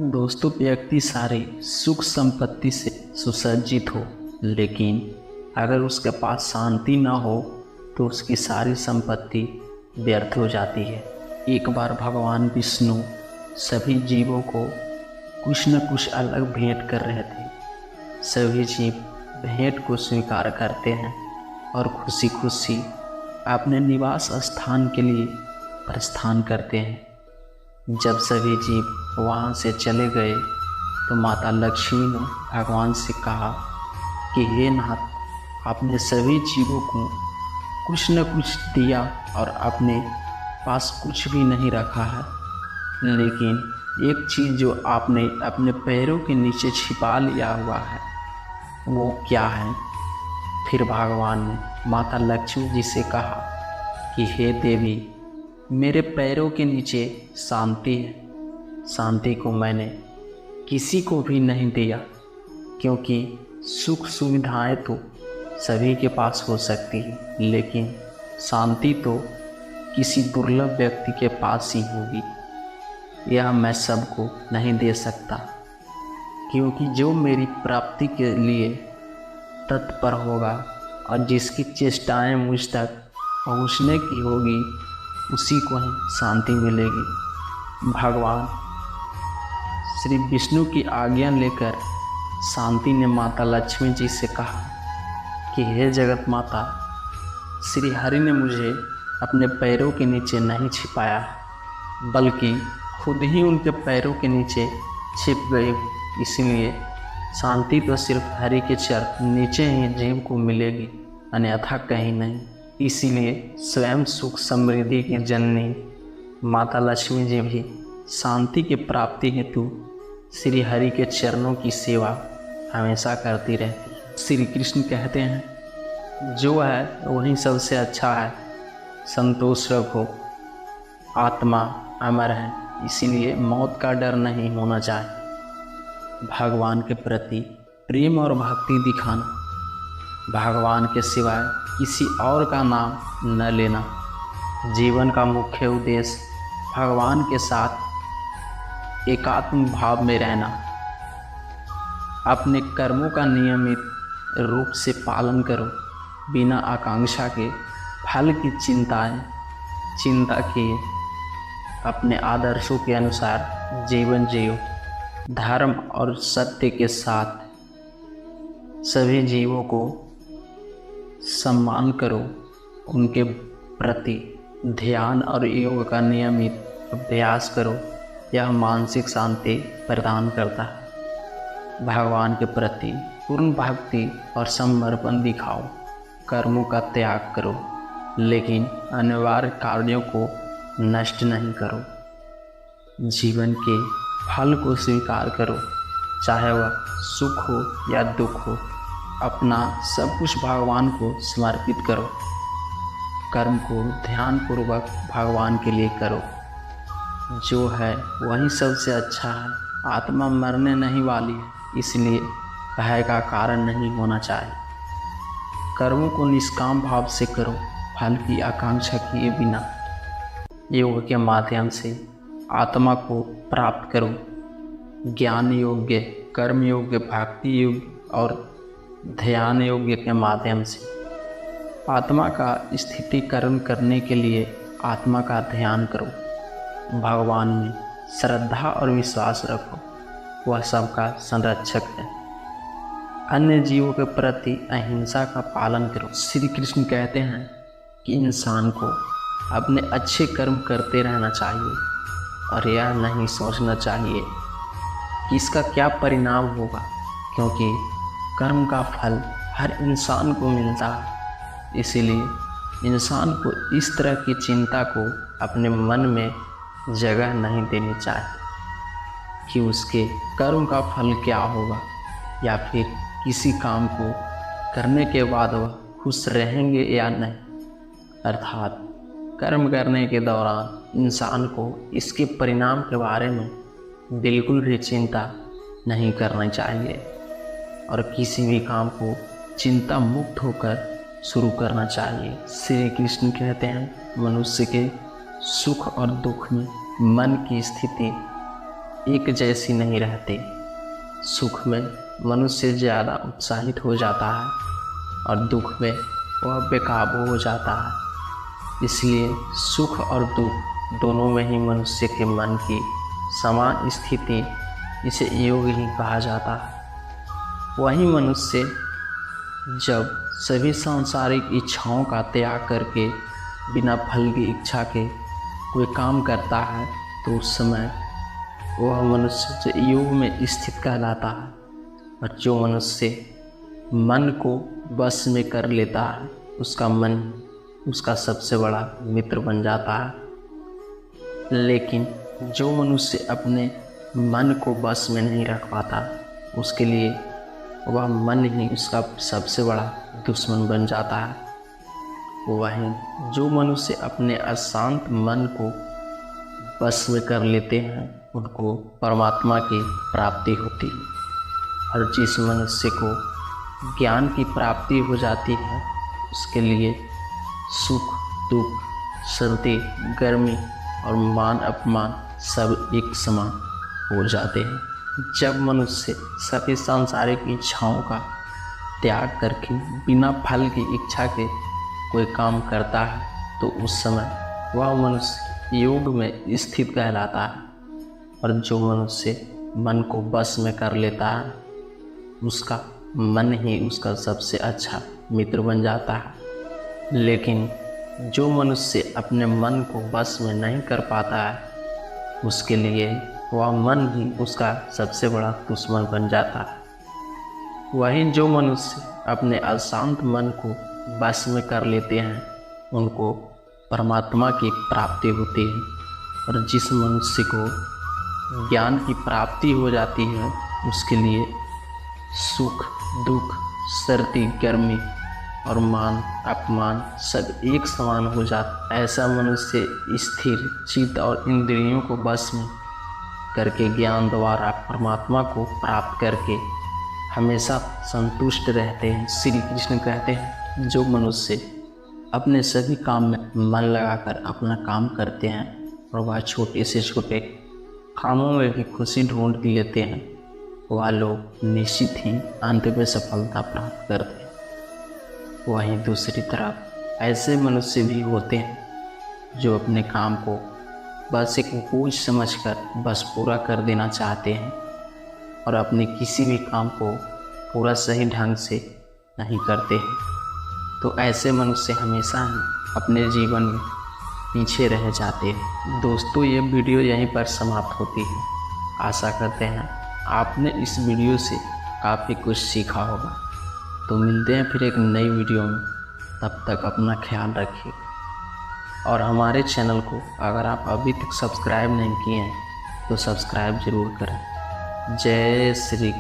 दोस्तों, व्यक्ति सारे सुख संपत्ति से सुसज्जित हो, लेकिन अगर उसके पास शांति ना हो तो उसकी सारी संपत्ति व्यर्थ हो जाती है। एक बार भगवान विष्णु सभी जीवों को कुछ न कुछ अलग भेंट कर रहे थे। सभी जीव भेंट को स्वीकार करते हैं और खुशी खुशी अपने निवास स्थान के लिए प्रस्थान करते हैं। जब सभी जीव वहाँ से चले गए तो माता लक्ष्मी ने भगवान से कहा कि हे नाथ, आपने सभी जीवों को कुछ न कुछ दिया और अपने पास कुछ भी नहीं रखा है, लेकिन एक चीज़ जो आपने अपने पैरों के नीचे छिपा लिया हुआ है वो क्या है? फिर भगवान ने माता लक्ष्मी जी से कहा कि हे देवी, मेरे पैरों के नीचे शांति है। शांति को मैंने किसी को भी नहीं दिया, क्योंकि सुख सुविधाएं तो सभी के पास हो सकती है, लेकिन शांति तो किसी दुर्लभ व्यक्ति के पास ही होगी। यह मैं सबको नहीं दे सकता, क्योंकि जो मेरी प्राप्ति के लिए तत्पर होगा और जिसकी चेष्टाएं मुझ तक पहुंचने की होगी उसी को ही शांति मिलेगी। भगवान श्री विष्णु की आज्ञा लेकर शांति ने माता लक्ष्मी जी से कहा कि हे जगत माता, श्री हरि ने मुझे अपने पैरों के नीचे नहीं छिपाया, बल्कि खुद ही उनके पैरों के नीचे छिप गई। इसलिए शांति तो सिर्फ हरि के चरण नीचे ही जीव को मिलेगी, अन्यथा कहीं नहीं। इसीलिए स्वयं सुख समृद्धि की जननी माता लक्ष्मी जी भी शांति की प्राप्ति हेतु श्री हरि के चरणों की सेवा हमेशा करती रहती है। श्री कृष्ण कहते हैं, जो है वही सबसे अच्छा है, संतोष रखो, आत्मा अमर है, इसीलिए मौत का डर नहीं होना चाहिए। भगवान के प्रति प्रेम और भक्ति दिखाना, भगवान के सिवाय किसी और का नाम न लेना, जीवन का मुख्य उद्देश्य भगवान के साथ एकात्म भाव में रहना, अपने कर्मों का नियमित रूप से पालन करो, बिना आकांक्षा के फल की चिंता किए अपने आदर्शों के अनुसार जीवन जियो। धर्म और सत्य के साथ सभी जीवों को सम्मान करो, उनके प्रति ध्यान और योग का नियमित अभ्यास करो। यह मानसिक शांति प्रदान करता है। भगवान के प्रति पूर्ण भक्ति और समर्पण दिखाओ, कर्मों का त्याग करो, लेकिन अनिवार्य कार्यों को नष्ट नहीं करो। जीवन के फल को स्वीकार करो, चाहे वह सुख हो या दुख हो। अपना सब कुछ भगवान को समर्पित करो। कर्म को ध्यानपूर्वक भगवान के लिए करो। जो है वही सबसे अच्छा है। आत्मा मरने नहीं वाली है, इसलिए भय का कारण नहीं होना चाहिए। कर्मों को निष्काम भाव से करो, फल की आकांक्षा किए बिना। योग के माध्यम से आत्मा को प्राप्त करो। ज्ञान योग्य, कर्म योग्य, भक्ति योग्य और ध्यान योग्य के माध्यम से आत्मा का स्थितिकरण करने के लिए आत्मा का ध्यान करो। भगवान में श्रद्धा और विश्वास रखो, वह सबका संरक्षक है। अन्य जीवों के प्रति अहिंसा का पालन करो। श्री कृष्ण कहते हैं कि इंसान को अपने अच्छे कर्म करते रहना चाहिए और यह नहीं सोचना चाहिए कि इसका क्या परिणाम होगा, क्योंकि कर्म का फल हर इंसान को मिलता है। इसीलिए इंसान को इस तरह की चिंता को अपने मन में जगह नहीं देनी चाहिए कि उसके कर्म का फल क्या होगा, या फिर किसी काम को करने के बाद वह खुश रहेंगे या नहीं। अर्थात कर्म करने के दौरान इंसान को इसके परिणाम के बारे में बिल्कुल भी चिंता नहीं करनी चाहिए और किसी भी काम को चिंता मुक्त होकर शुरू करना चाहिए। श्री कृष्ण कहते हैं, मनुष्य के सुख और दुख में मन की स्थिति एक जैसी नहीं रहते। सुख में मनुष्य ज़्यादा उत्साहित हो जाता है और दुख में वह बेकाबू हो जाता है। इसलिए सुख और दुख दोनों में ही मनुष्य के मन की समान स्थिति, इसे योग ही कहा जाता है। वही मनुष्य जब सभी सांसारिक इच्छाओं का त्याग करके बिना फल की इच्छा के कोई काम करता है तो उस समय वह मनुष्य योग में स्थित कहलाता है। और जो मनुष्य मन को बस में कर लेता है उसका मन उसका सबसे बड़ा मित्र बन जाता है। लेकिन जो मनुष्य अपने मन को बस में नहीं रख पाता, उसके लिए वह मन ही उसका सबसे बड़ा दुश्मन बन जाता है। वहीं जो मनुष्य अपने अशांत मन को बस में कर लेते हैं उनको परमात्मा की प्राप्ति होती है। और जिस मनुष्य को ज्ञान की प्राप्ति हो जाती है उसके लिए सुख दुख, सर्दी गर्मी और मान अपमान सब एक समान हो जाते हैं। जब मनुष्य सभी सांसारिक इच्छाओं का त्याग करके बिना फल की इच्छा के कोई काम करता है तो उस समय वह मनुष्य योग में स्थित कहलाता है। और जो मनुष्य मन को बस में कर लेता है उसका मन ही उसका सबसे अच्छा मित्र बन जाता है। लेकिन जो मनुष्य अपने मन को बस में नहीं कर पाता है उसके लिए वह मन ही उसका सबसे बड़ा दुश्मन बन जाता है। वहीं जो मनुष्य अपने अशांत मन को बस में कर लेते हैं उनको परमात्मा की प्राप्ति होती है। और जिस मनुष्य को ज्ञान की प्राप्ति हो जाती है उसके लिए सुख दुख, सर्दी गर्मी और मान अपमान सब एक समान हो जाता। ऐसा मनुष्य स्थिर चित्त और इंद्रियों को बस में करके ज्ञान द्वारा परमात्मा को प्राप्त करके हमेशा संतुष्ट रहते हैं। श्री कृष्ण कहते हैं जो मनुष्य अपने सभी काम में मन लगाकर अपना काम करते हैं और वह छोटे से छोटे कामों में भी खुशी ढूंढ लेते हैं, वह लोग निश्चित ही अंत में सफलता प्राप्त करते हैं। वहीं दूसरी तरफ ऐसे मनुष्य भी होते हैं जो अपने काम को बस एक बोझ समझकर बस पूरा कर देना चाहते हैं और अपने किसी भी काम को पूरा सही ढंग से नहीं करते हैं। तो ऐसे मनुष्य हमेशा ही अपने जीवन में पीछे रह जाते हैं। दोस्तों, ये वीडियो यहीं पर समाप्त होती है। आशा करते हैं आपने इस वीडियो से काफ़ी कुछ सीखा होगा। तो मिलते हैं फिर एक नई वीडियो में, तब तक अपना ख्याल रखिए। और हमारे चैनल को अगर आप अभी तक सब्सक्राइब नहीं किए हैं तो सब्सक्राइब ज़रूर करें। जय श्री